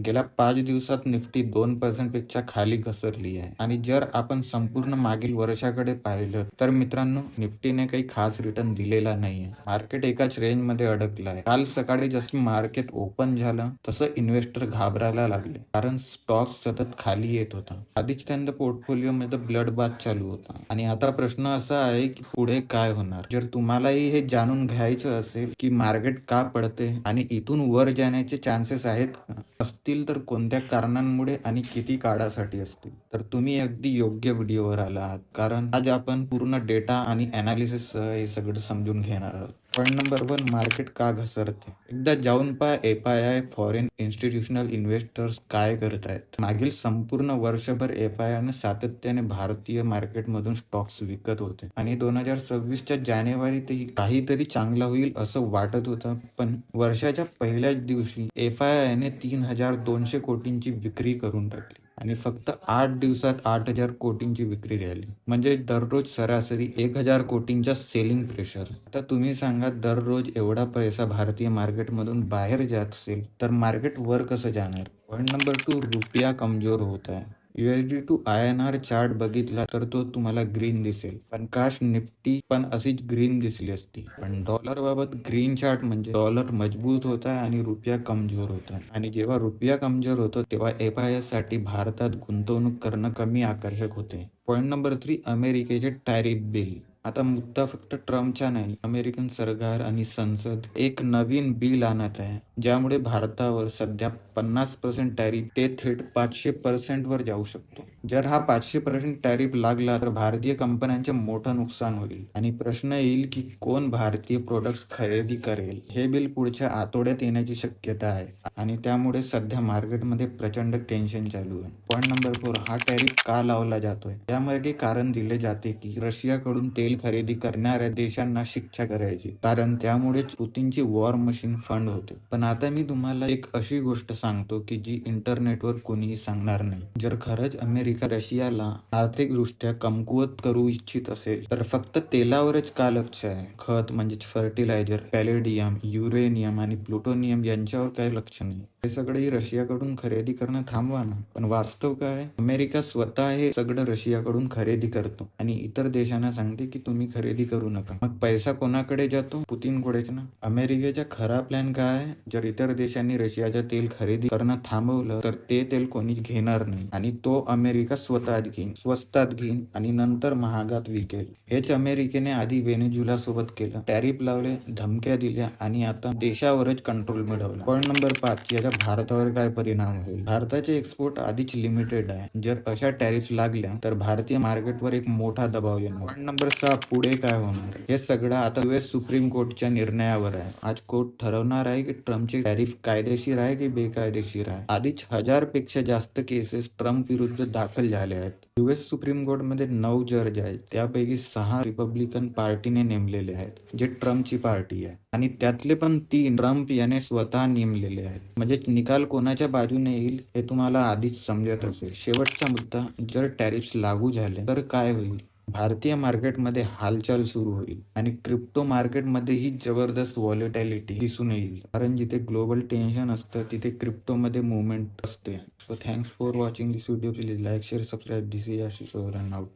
गेल्या 5 दिवसात निफ्टी 2% पेक्षा खाली घसरली आहे आणि जर आपण संपूर्ण मागील वर्षाकडे पाहिलं तर मित्रांनो, निफ्टीने काही खास रिटर्न दिलेला नाहीये. मार्केट एकाच रेंजमध्ये अडकलं आहे. काल सकाळी जसं मार्केट ओपन झालं तसं इन्व्हेस्टर घाबरायला लागले, कारण स्टॉक सतत खाली येत होता. आधीच त्यांच्या पोर्टफोलिओमध्ये ब्लड बाथ चालू होता आणि आता प्रश्न असा आहे की पुढे काय होणार. जर तुम्हालाही हे जाणून घ्यायचं असेल की मार्केट का पडते आणि इथून वर जाण्याचे चान्सेस आहेत का, असतील तर कोणत्या कारणांमुळे आणि किती काळासाठी असतील, तर तुम्ही अगदी योग्य व्हिडिओवर आला आहात. कारण आज आपण पूर्ण डेटा आणि अनालिसिस हे सगळं समजून घेणार आहोत. पॉईंट नंबर 1, मार्केट का घसरते. एकदा जाऊन पहा FII फॉरेन इन्स्टिट्यूशनल इन्व्हेस्टर्स काय करत आहेत. मागील संपूर्ण वर्षभर FII ने सातत्याने भारतीय मार्केटमधून स्टॉक्स विकत होते आणि 2026च्या जानेवारीतही काहीतरी चांगलं होईल असं वाटत होतं, पण वर्षाच्या पहिल्याच दिवशी FII ने 3,200 कोटींची विक्री करून टाकली आणि फक्त 8 दिवसात 8,000 कोटींची विक्री झाली. म्हणजे दररोज सरासरी 1,000 कोटींच्या सेलिंग प्रेशर. आता तुम्ही सांगा, दररोज एवढा पैसा भारतीय मार्केटमधून बाहेर जात असेल तर मार्केट वर कसं जाणार. पॉईंट नंबर 2, रुपया कमजोर होत आहे. USD टू INR चार्ट बघितला तर तो तुम्हाला ग्रीन दिसेल, पण काश निफ्टी पण अशीच ग्रीन दिसली असती. पण डॉलर बाबत ग्रीन चार्ट म्हणजे डॉलर मजबूत होत आहे आणि रुपया कमजोर होत आहे, आणि जेव्हा रुपया कमजोर होतो तेव्हा FII साठी भारतात गुंतवणूक करणं कमी आकर्षक होते. पॉईंट नंबर 3, अमेरिकेचे टॅरिफ बिल. आता मुद्दा फक्त ट्रम्पचा नाही, अमेरिकन सरकार आणि संसद एक नवीन बिल आणत आहे ज्यामुळे भारतावर सध्या 50% टॅरिफ ते थेट 500% वर जाऊ शकतो. जर हा 500% टॅरिफ लागला तर भारतीय कंपन्यांचे मोठं नुकसान होईल आणि प्रश्न येईल की कोण भारतीय प्रोडक्ट्स खरेदी करेल. हे बिल पुढच्या आठवड्यात येण्याची शक्यता आहे आणि त्यामुळे सध्या मार्केटमध्ये प्रचंड टेन्शन चालू आहे. पॉईंट नंबर 4, हा टॅरिफ का लावला जातोय. यामागे कारण दिले जाते की रशियाकडून तेल खरेदी करणाऱ्या देशांना शिक्षा करायची, कारण त्यामुळेच पुतीनची वॉर मशीन फंड होते. पण आता मी तुम्हाला एक अशी गोष्ट सांगतो की जी इंटरनेटवर कोणीही सांगणार नाही. जर खरंच अमेरिका रशियाला आर्थिकदृष्ट्या कमकुवत करू इच्छित असेल तर फक्त तेलावरच का लक्ष आहे. खत म्हणजेच फर्टिलायझर, पॅलेडियम, युरेनियम आणि प्लुटोनियम यांच्यावर काही लक्ष नाही. हे सगळंही रशियाकडून खरेदी करणं थांबवा ना. पण वास्तव काय, अमेरिका स्वतः हे सगळं रशियाकडून खरेदी करतो आणि इतर देशांना सांगते की तुम्ही खरेदी करू नका. मग पैसा कोणाकडे जातो, पुतीनकडेच ना. अमेरिकेचा खरा प्लॅन काय आहे, जर इतर देशांनी रशियाचं तेल खरेदी करणं थांबवलं तर ते तेल कोणीच घेणार नाही आणि तो अमेरिका स्वतःच घेईन, स्वस्तात घेईन आणि नंतर महागात विकेल. हेच अमेरिकेने आधी व्हेनेझुएला सोबत केलं. टॅरिफ लावले, धमक्या दिल्या आणि आता देशावरच कंट्रोल मिळवला. पॉईंट नंबर 5, याचा भारतावर काय परिणाम होईल. भारताचे एक्सपोर्ट आधीच लिमिटेड आहे. जर अशा टॅरिफ लागल्या तर भारतीय मार्केटवर एक मोठा दबाव येणार. पॉईंट नंबर 6, पुढे काय होणार. हे सगळं आता US सुप्रीम कोर्टच्या निर्णयावर आहे. आज कोर्ट ठरवणार आहे की ट्रम्पचे टॅरिफ कायदेशीर आहे की बेकायदेशीर आहे. आधीच 1000 पेक्षा जास्त केसेस ट्रम्प विरुद्ध दाखल झाल्या आहेत. US सुप्रीम कोर्टमध्ये 9 जज आहेत, त्यापैकी 6 रिपब्लिकन पार्टीने नेमलेले आहेत, जे ट्रम्पची पार्टी आहे, आणि त्यातले पण 3 ट्रम्प याने स्वतः नेमलेले आहेत. म्हणजे निकाल कोणाच्या बाजूने येईल हे तुम्हाला आधीच समजत असेल. शेवटचा मुद्दा, जर टॅरिफ्स लागू झाले तर काय होईल. भारतीय मार्केटमध्ये हालचाल सुरू होईल आणि क्रिप्टो मार्केटमध्येही जबरदस्त व्हॉलेटिलिटी दिसून येईल, कारण जिथे ग्लोबल टेन्शन असतं तिथे क्रिप्टोमध्ये मुवमेंट असते. So thanks for watching this video. Please like, share, subscribe. This is Ashish over and out.